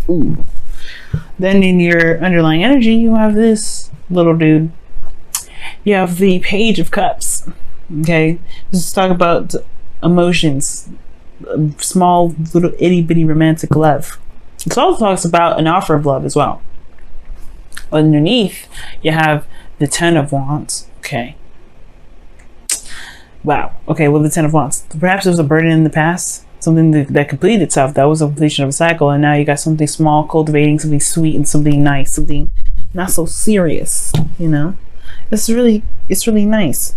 Ooh. Then in your underlying energy, you have this little dude. You have the Page of Cups. Okay, let's talk about emotions, small little itty bitty romantic love. It also talks about an offer of love as well. Underneath, you have the Ten of Wands. Okay. Wow. Okay, well, the Ten of Wands. Perhaps there was a burden in the past, something that completed itself. That was a completion of a cycle, and now you got something small, cultivating something sweet and something nice, something not so serious. You know, it's really nice.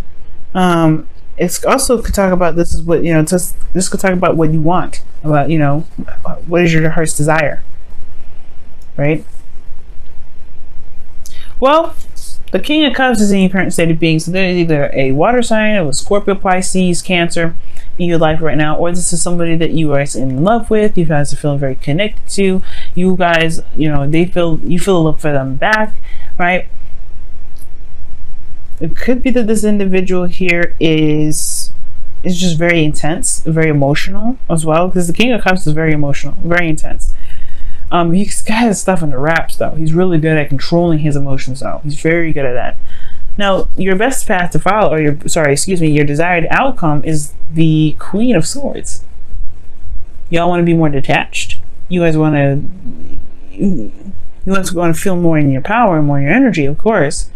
It's also could talk about this is what this could talk about what you want, about what is your heart's desire, right? Well, the King of Cups is in your current state of being, so there is either a water sign or a Scorpio, Pisces, Cancer in your life right now, or this is somebody that you are in love with. You guys are feeling very connected to. You guys, you feel a love for them back, right? It could be that this individual here is just very intense, very emotional as well, because the King of Cups is very emotional, very intense. He's got his stuff under wraps though. He's really good at controlling his emotions though. He's very good at that. Now, your best path to follow, or your desired outcome is the Queen of Swords. Y'all want to be more detached. You guys want to feel more in your power and more in your energy, of course.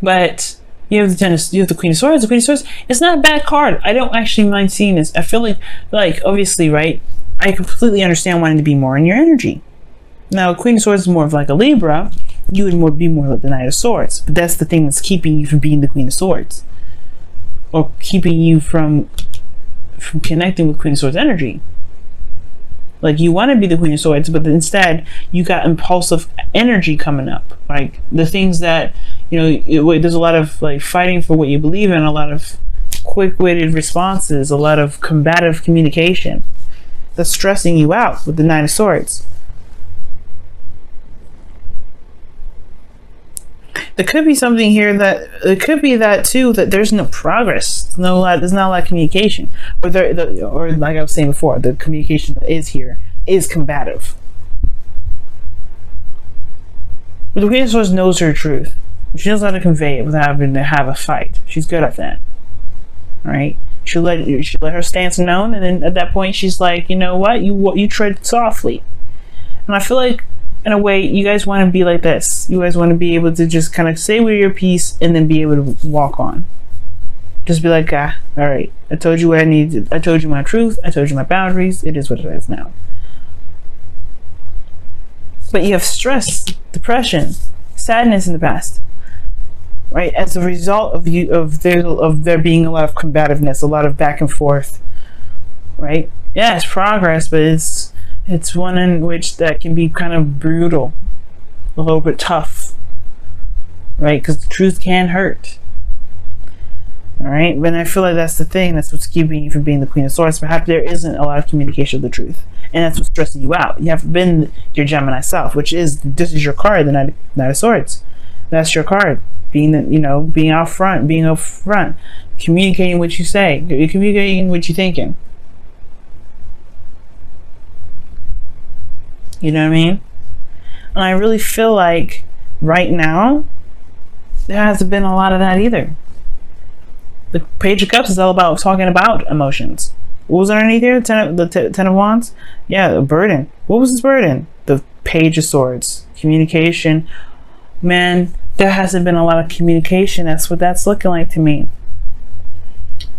But you have the Queen of Swords. The Queen of Swords, it's not a bad card. I don't actually mind seeing this. I feel like obviously, right? I completely understand wanting to be more in your energy. Now, Queen of Swords is more of like a Libra. You would be more like the Knight of Swords. But that's the thing that's keeping you from being the Queen of Swords, or keeping you from connecting with Queen of Swords energy. Like, you want to be the Queen of Swords, but instead you got impulsive energy coming up. Like the things that there's a lot of like fighting for what you believe in, a lot of quick-witted responses, a lot of combative communication that's stressing you out with the Nine of Swords. There could be something here that it could be that too, that there's no progress, there's not a lot of communication, or like I was saying before, the communication that is here is combative. But the Queen of Swords knows her truth. She knows how to convey it without having to have a fight. She's good at that. All right. She'll let her stance known, and then at that point she's like, you know what, you tread softly. And I feel like in a way you guys want to be like this. You guys want to be able to just kind of say your piece and then be able to walk on. Just be like, all right, I told you what I needed. I told you my truth. I told you my boundaries. It is what it is now. But you have stress, depression, sadness in the past, right? As a result of there being a lot of combativeness, a lot of back and forth, right? Yeah, it's progress, but it's one in which that can be kind of brutal, a little bit tough, right? Because the truth can hurt. All right, but I feel like that's the thing. That's what's keeping you from being the Queen of Swords. Perhaps there isn't a lot of communication of the truth, and that's what's stressing you out. You haven't been your Gemini self, this is your card, the Knight of Swords. That's your card. Being out front, communicating what you say, communicating what you're thinking. You know what I mean? And I really feel like right now there hasn't been a lot of that either. The Page of Cups is all about talking about emotions. What was underneath here? The Ten of Wands? Yeah, a burden. What was this burden? The Page of Swords. Communication. Man, there hasn't been a lot of communication. That's what that's looking like to me.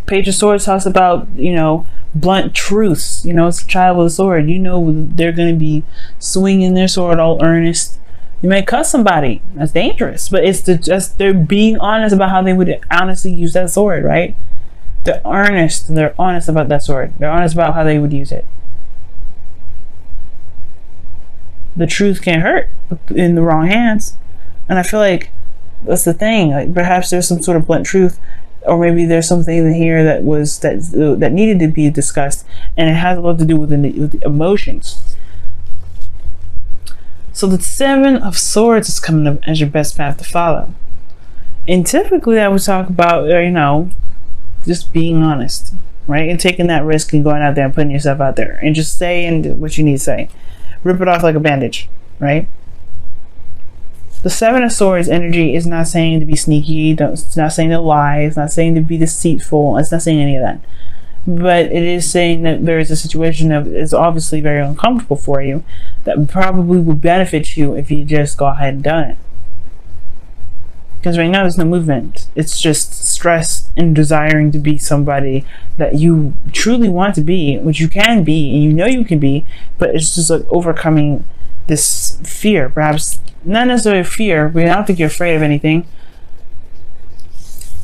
Page of Swords talks about, blunt truths. It's a child with a sword. They're going to be swinging their sword all earnest. You may cut somebody. That's dangerous. But it's they're being honest about how they would honestly use that sword, right? They're earnest. They're honest about that sword. They're honest about how they would use it. The truth can hurt in the wrong hands. And I feel like that's the thing. Like, perhaps there's some sort of blunt truth, or maybe there's something in here that needed to be discussed, and it has a lot to do with the emotions. So the Seven of Swords is coming up as your best path to follow. And typically I would talk about, just being honest. right? And taking that risk and going out there and putting yourself out there and just saying what you need to say. Rip it off like a bandage, right? The Seven of Swords energy is not saying to be sneaky. It's not saying to lie. It's not saying to be deceitful. It's not saying any of that. But it is saying that there is a situation that is obviously very uncomfortable for you that probably would benefit you if you just go ahead and done it. Because right now there's no movement. It's just stress and desiring to be somebody that you truly want to be, which you can be and you know you can be, but it's just like overcoming this fear. Perhaps not necessarily fear, but I don't think you're afraid of anything.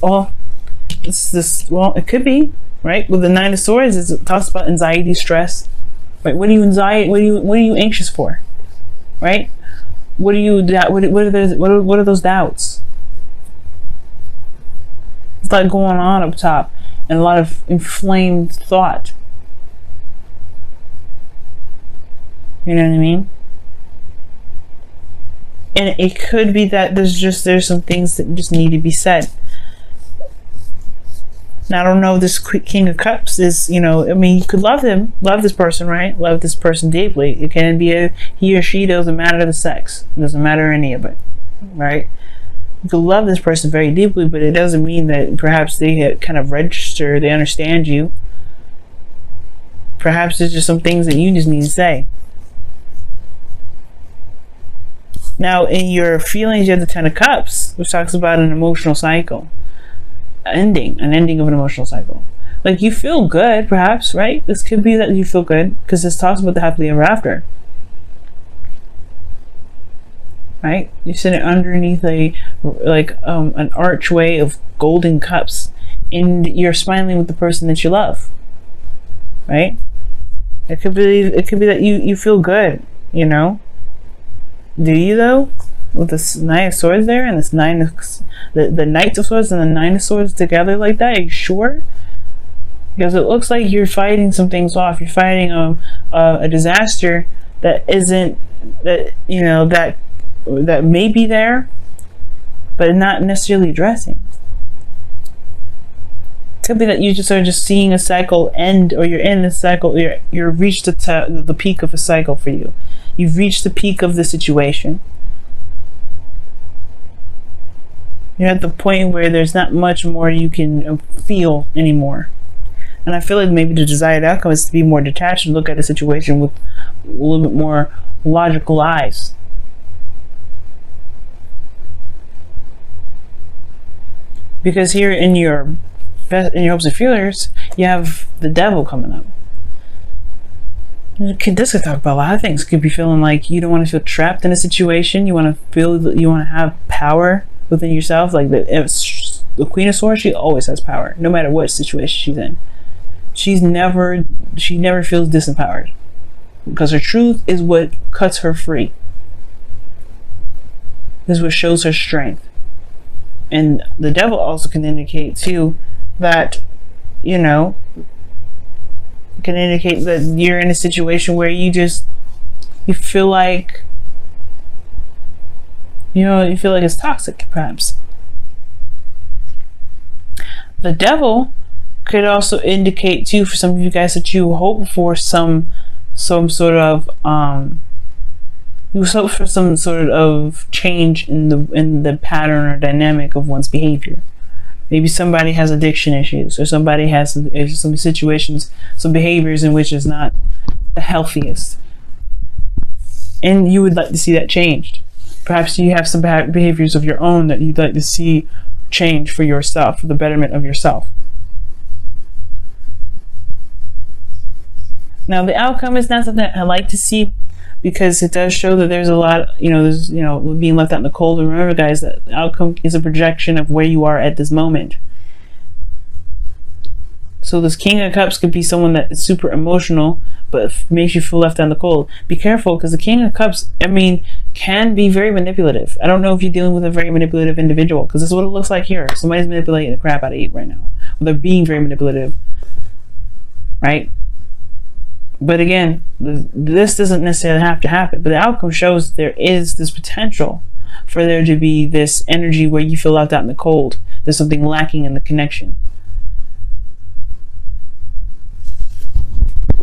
Well, it could be, right? With the Nine of Swords, it talks about anxiety, stress. Right? What are you anxious for? Right? What are those doubts? It's like going on up top and a lot of inflamed thought. You know what I mean? And it could be that there's some things that just need to be said. Now, I don't know if this King of Cups is, you could love this person, right? Love this person deeply. It can be he or she, doesn't matter the sex. It doesn't matter any of it, right? You could love this person very deeply, but it doesn't mean that perhaps they kind of register, they understand you. Perhaps there's just some things that you just need to say. Now, in your feelings, you have the Ten of Cups, which talks about an emotional cycle. An ending of an emotional cycle. Like, you feel good, perhaps, right? This could be that you feel good, because this talks about the happily ever after. Right? You're sitting underneath an archway of golden cups, and you're smiling with the person that you love. Right? It could be that you feel good, Do you though? With this Nine of Swords there and this the Knights of Swords and the Nine of Swords together like that, are you sure? Because it looks like you're fighting some things off. You're fighting a disaster that that may be there, but not necessarily addressing. It could be that you just are just seeing a cycle end, or you're in this cycle. You've reached the peak of a cycle for you. You've reached the peak of the situation. You're at the point where there's not much more you can feel anymore. And I feel like maybe the desired outcome is to be more detached and look at the situation with a little bit more logical eyes. Because here in your hopes and feelers, you have the Devil coming up. This could talk about a lot of things. Could be feeling like you don't want to feel trapped in a situation. You want to feel that you want to have power within yourself. Like the Queen of Swords, she always has power, no matter what situation she's in. She never feels disempowered, because her truth is what cuts her free. This is what shows her strength. And the Devil also can indicate too that, can indicate that you're in a situation where you feel like, you feel like it's toxic, perhaps. The Devil could also indicate too, for some of you guys, that you hope for some sort of change in the pattern or dynamic of one's behavior. Maybe somebody has addiction issues, or somebody has some situations, some behaviors in which is not the healthiest, and you would like to see that changed. Perhaps you have some behaviors of your own that you'd like to see change for yourself, for the betterment of yourself. Now, the outcome is not something I like to see, because it does show that there's a lot, there's, being left out in the cold. And remember, guys, that the outcome is a projection of where you are at this moment. So this King of Cups could be someone that is super emotional, but makes you feel left out in the cold. Be careful, because the King of Cups, can be very manipulative. I don't know if you're dealing with a very manipulative individual, because this is what it looks like here. Somebody's manipulating the crap out of you right now. Or they're being very manipulative, right? But again, this doesn't necessarily have to happen. But the outcome shows there is this potential for there to be this energy where you feel left out in the cold. There's something lacking in the connection.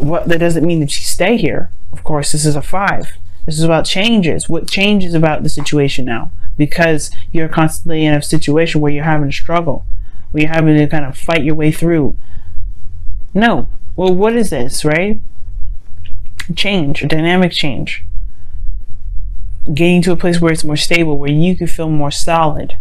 what that doesn't mean that you stay here. Of course, this is a 5. This is about changes. What changes about the situation now? Because you're constantly in a situation where you're having to struggle, where you're having to kind of fight your way through. No. Well, what is this, right? Change, a dynamic change. Getting to a place where it's more stable, where you can feel more solid,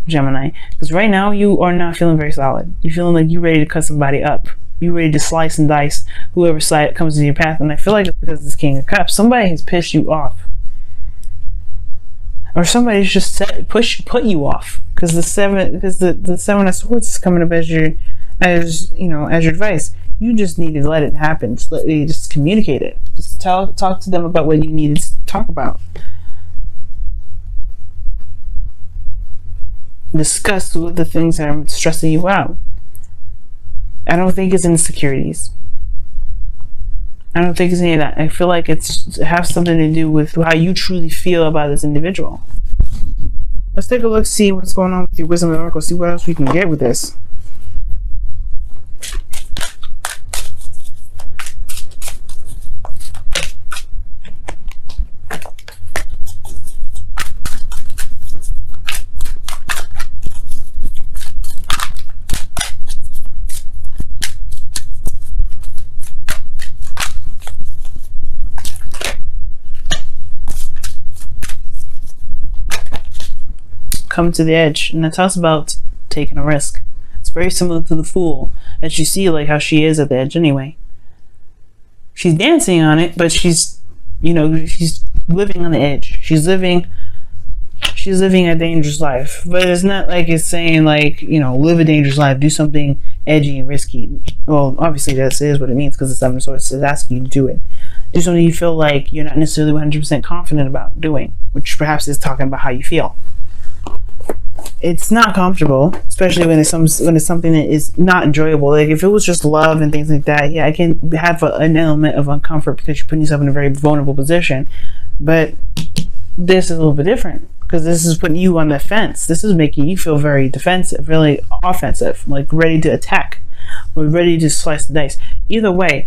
Gemini. Because right now, you are not feeling very solid. You're feeling like you're ready to cut somebody up. You're ready to slice and dice whoever side comes in your path. And I feel like it's because of this King of Cups. Somebody has pissed you off. Or somebody's just put you off. Because the seven of Swords is coming up as your advice. You just need to let it happen. Just communicate it. Just talk to them about what you needed to talk about. Discuss with the things that are stressing you out. I don't think it's insecurities. I don't think it's any of that. I feel like it has something to do with how you truly feel about this individual. Let's take a look, see what's going on with your Wisdom and Oracle, see what else we can get with this. Come to the edge, and that talks about taking a risk. It's very similar to the Fool, as you see like how she is at the edge anyway. She's dancing on it, but she's living on the edge. She's living a dangerous life, but it's not like it's saying like, live a dangerous life, do something edgy and risky. Well, obviously that is what it means, because the Seven of Swords is asking you to do it. Do something you feel like you're not necessarily 100% confident about doing, which perhaps is talking about how you feel. It's not comfortable, especially when it's something that is not enjoyable. Like if it was just love and things like that, yeah, I can have an element of uncomfort because you're putting yourself in a very vulnerable position. But this is a little bit different, because this is putting you on the fence. This is making you feel very defensive, really offensive, like ready to attack or ready to slice the dice. Either way,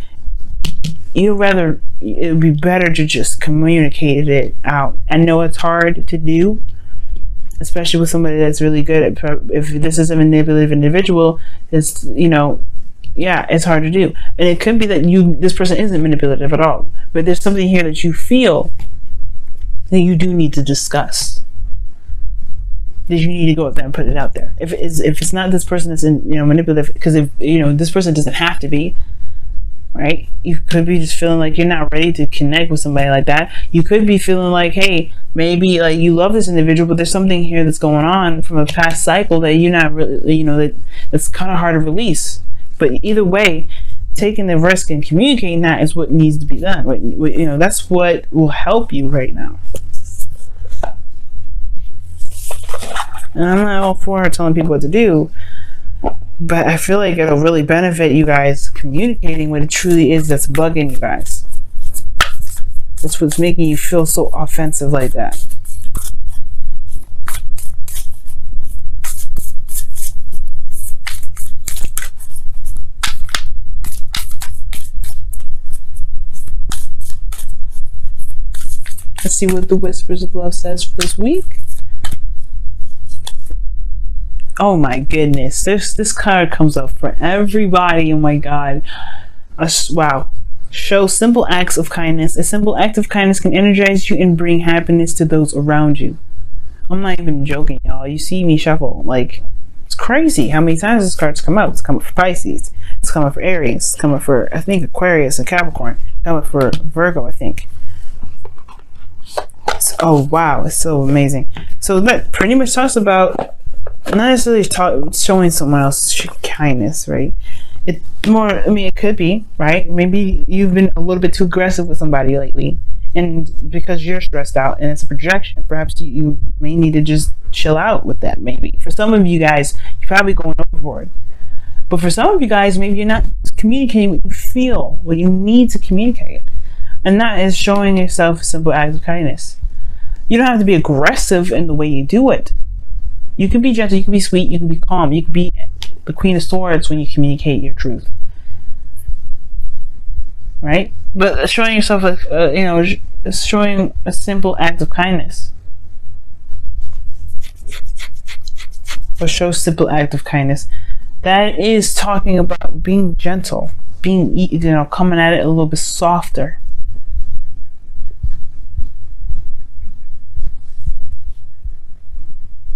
it would be better to just communicate it out. I know it's hard to do, especially with somebody that's really good at, if this is a manipulative individual, it's it's hard to do. And it could be that this person isn't manipulative at all, but there's something here that you feel that you do need to discuss, that you need to go up there and put it out there. If it's not this person that's manipulative, because if this person doesn't have to be, right? You could be just feeling like you're not ready to connect with somebody like that. You could be feeling like, hey, maybe like you love this individual, but there's something here that's going on from a past cycle that you're not really, that's kind of hard to release. But either way, taking the risk and communicating that is what needs to be done. That's what will help you right now. And I'm not all for telling people what to do, but I feel like it'll really benefit you guys communicating what it truly is that's bugging you guys. That's what's making you feel so offensive like that. Let's see what the Whispers of Love says for this week. Oh my goodness, this card comes up for everybody. Oh my god. Wow. Show simple acts of kindness. A simple act of kindness can energize you and bring happiness to those around you. I'm not even joking, y'all. You see me shuffle. Like, it's crazy how many times this card's come up. It's coming for Pisces. It's coming for Aries. It's coming for, I think, Aquarius and Capricorn. It's coming for Virgo, I think. Oh wow, it's so amazing. So that pretty much talks about not necessarily showing someone else kindness, right? It more, it could be, right? Maybe you've been a little bit too aggressive with somebody lately, and because you're stressed out and it's a projection, perhaps you may need to just chill out with that. Maybe for some of you guys, you're probably going overboard, but for some of you guys, maybe you're not communicating what you feel, what you need to communicate, and that is showing yourself a simple act of kindness. You don't have to be aggressive in the way you do it. You can be gentle, you can be sweet, you can be calm, you can be the Queen of Swords when you communicate your truth. right? But showing yourself showing a simple act of kindness, or show simple act of kindness, that is talking about being gentle, being, coming at it a little bit softer.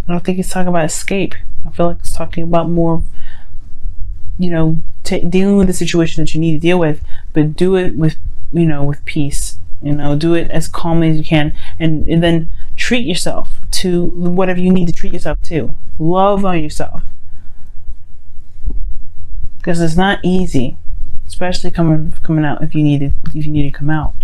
I don't think it's talking about escape. I feel like it's talking about more, dealing with the situation that you need to deal with, but do it with, with peace. Do it as calmly as you can, and then treat yourself to whatever you need to treat yourself to. Love on yourself, because it's not easy, especially coming out if you need to come out.